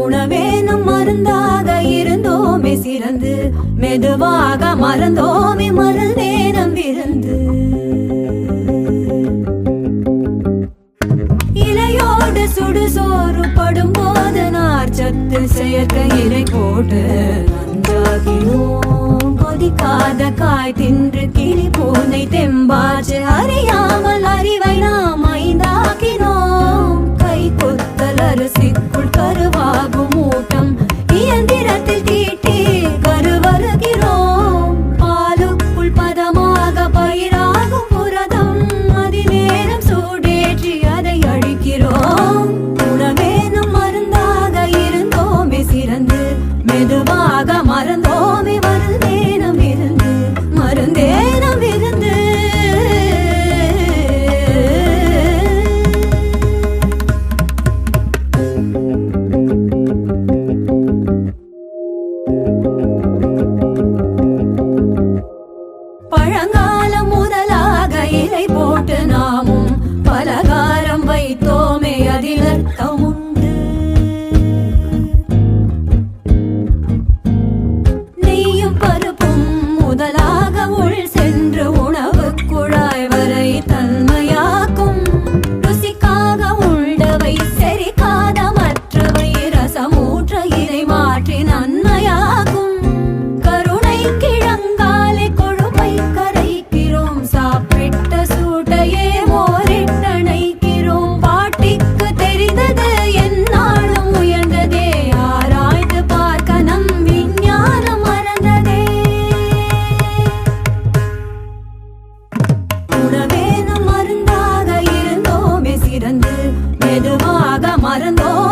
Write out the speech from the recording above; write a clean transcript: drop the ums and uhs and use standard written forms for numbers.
உணவேனும் மருந்தாக இருந்தோமே சிறந்து மெதுவாக மறந்தோமே மருந்தேனம் விருந்து இலையோடு சுடுசோறு படும்போது நார்ச்சத்து செயற்கை இலை போட்டு நஞ்சாகினோம் கொதிக்காத காய் தின்று கிளி பூனை தெம்பாச்சு அறியாமல் அறிவை நாம் ஐந்தாக்கினோம் கை கொத்தல் அரிசிக்குள் கருவாகும் ஊட்டம் இயந்திரத்தில் தீட்டி கருவருகிறோம் பாலுக்குள் பதமாக பயிராகும் புரதம் அதிநேரம் சூடேற்றி அதை அழிக்கிறோம் உணவேனும் மருந்தாக இருந்தோமே சிறந்து மெதுவாக மறந்தோமே மருந்தேனம் இருந்து மருந்தேனம் இருந்து பழங்காலம் முதலாக இலை போட்டு நாமும் பலகாரம் வைத்தோமே அதில் அர்த்தம் உண்டு நெய்யும் பருப்பும் முதலாக உள் சென்று உணவு குழாய் வரை தன்மையாக்கும் ருசிக்காக உள்ளவை செரிக்காத மற்றவை ரசமூற்ற இதை மாற்றி நன்மையாகும் கருணை கிழங்காலை கொழுப்பை கரைக்கிறோம் சாப்பிட்ட சூட்டையே மோரிட்டணைக்கிறோம் பாட்டிக்கு தெரிந்தது என்னாலும் உயர்ந்ததே ஆராய்ந்து பார்க்க நம் விஞ்ஞானம் மறந்ததே உணவேனும் மருந்தாக இருந்தோமே சிறந்து மெதுவாக மறந்தோம்